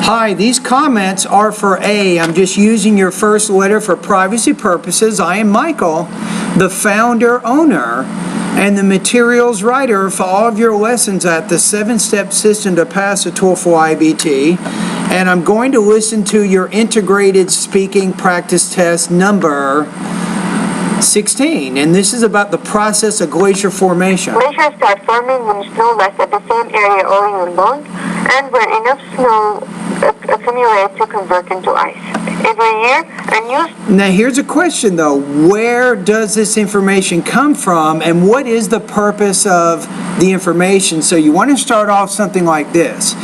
Hi, these comments are for A. I'm just using your first letter for privacy purposes. I am Michael, the founder, owner, and the materials writer for all of your lessons at the 7-step system to pass the TOEFL IBT. And I'm going to listen to your integrated speaking practice test number 16, and this is about the process of glacier formation. Glaciers start forming when snow rests at the same area all year long and where enough snow accumulates to convert into ice. Every year, a new... Now here's a question though. Where does this information come from, and what is the purpose of the information? So you want to start off something like this.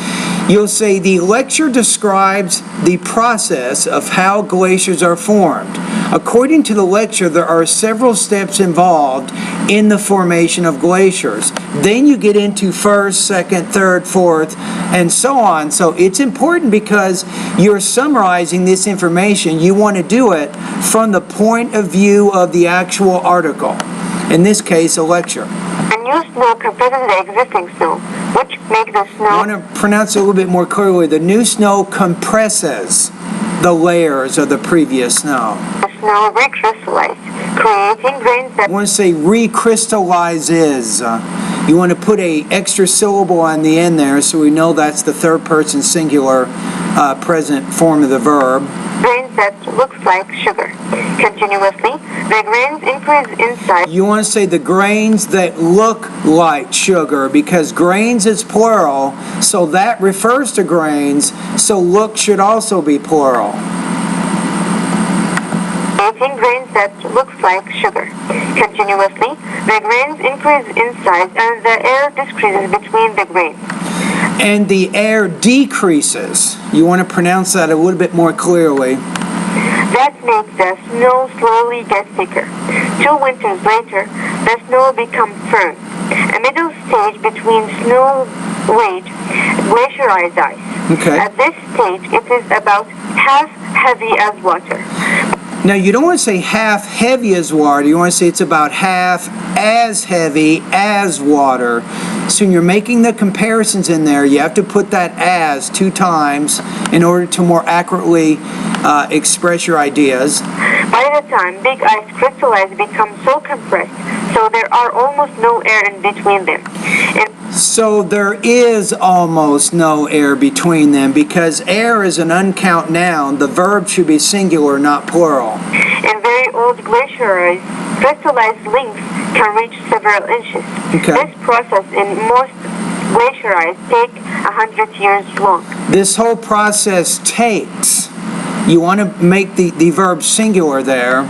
You'll say the lecture describes the process of how glaciers are formed. According to the lecture, there are several steps involved in the formation of glaciers. Then you get into first, second, third, fourth, and so on. So it's important because you're summarizing this information. You want to do it from the point of view of the actual article. In this case, a lecture. A new snow compresses the existing snow, which makes the snow... I want to pronounce it a little bit more clearly. The new snow compresses the layers of the previous snow. The snow recrystallizes, creating grains that... I want to say recrystallizes. You want to put an extra syllable on the end there so we know that's the third person singular present form of the verb. Grains that looks like sugar. Continuously, the grains increase in size. You want to say the grains that look like sugar because grains is plural, so that refers to grains, so look should also be plural. Creating grains that looks like sugar. Continuously, the grains increase in size and the air decreases between the grains. And the air decreases. You want to pronounce that a little bit more clearly. That makes the snow slowly get thicker. 2 winters later, the snow becomes firm. A middle stage between snow weight, glacialized ice. Okay. At this stage, it is about half heavy as water. Now you don't want to say half heavy as water, you want to say it's about half as heavy as water. So when you're making the comparisons in there, you have to put that as 2 times in order to more accurately express your ideas. By the time big ice crystallizes become so compressed, so there are almost no air in between them. So there is almost no air between them because air is an uncount noun. The verb should be singular, not plural. In very old glaciers, crystallized links can reach several inches. Okay. This process in most glaciers takes 100 years long. This whole process takes. You want to make the verb singular there.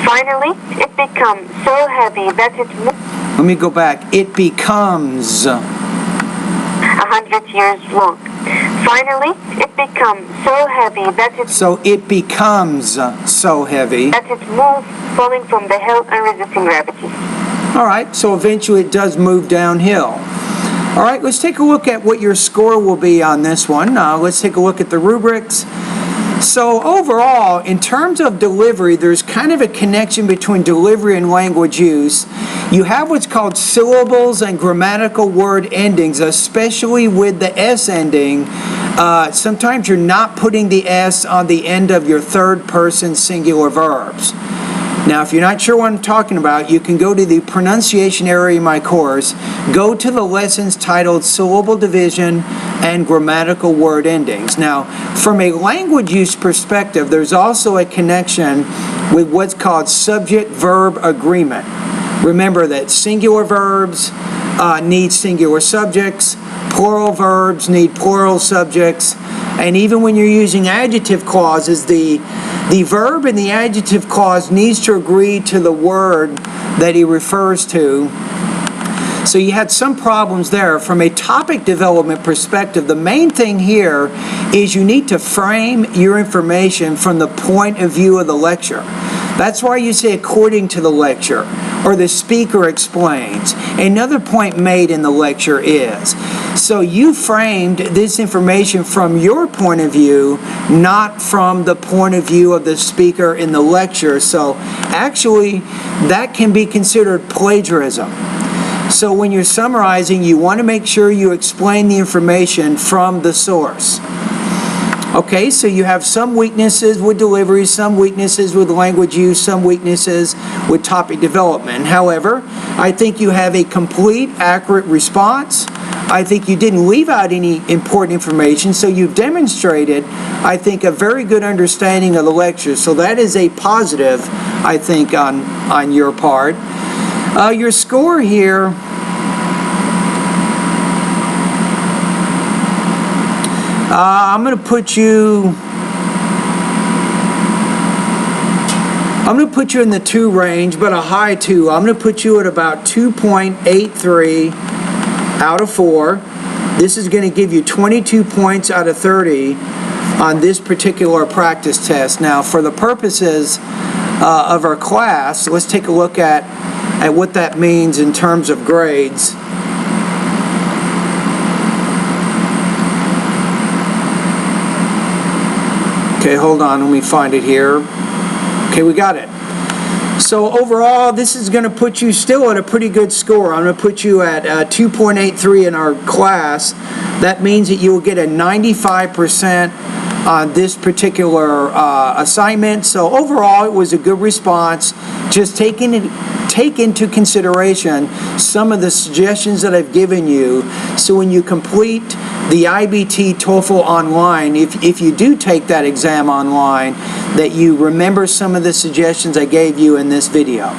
Finally, it becomes so heavy that it moves. Let me go back. It becomes 100 years long. Finally, it becomes so heavy that it... So it becomes so heavy. That it moves, falling from the hill and resisting gravity. All right, so eventually it does move downhill. All right, let's take a look at what your score will be on this one. Let's take a look at the rubrics. So overall, in terms of delivery, there's kind of a connection between delivery and language use. You have what's called syllables and grammatical word endings, especially with the S ending. Sometimes you're not putting the S on the end of your third person singular verbs. Now, if you're not sure what I'm talking about, you can go to the pronunciation area in my course, go to the lessons titled Syllable Division and Grammatical Word Endings. Now, from a language use perspective, there's also a connection with what's called subject-verb agreement. Remember that singular verbs need singular subjects, plural verbs need plural subjects, and even when you're using adjective clauses, the verb in the adjective clause needs to agree to the word that he refers to. So you had some problems there. From a topic development perspective, the main thing here is you need to frame your information from the point of view of the lecture. That's why you say according to the lecture, or the speaker explains. Another point made in the lecture is, so you framed this information from your point of view, not from the point of view of the speaker in the lecture. So actually, that can be considered plagiarism. So when you're summarizing, you want to make sure you explain the information from the source. Okay, so you have some weaknesses with delivery, some weaknesses with language use, some weaknesses with topic development. However, I think you have a complete, accurate response. I think you didn't leave out any important information, so you've demonstrated, I think, a very good understanding of the lecture. So that is a positive, I think, on your part. Your score here, I'm going to put you in the 2 range, but a high 2. I'm going to put you at about 2.83 out of 4. This is going to give you 22 points out of 30 on this particular practice test. Now, for the purposes of our class, let's take a look at what that means in terms of grades. Okay, hold on, let me find it here. Okay, we got it. So overall, this is going to put you still at a pretty good score. I'm going to put you at 2.83 in our class. That means that you will get a 95% on this particular assignment. So overall, it was a good response. Just take into consideration some of the suggestions that I've given you. So when you complete the IBT TOEFL online, if you do take that exam online, that you remember some of the suggestions I gave you in this video.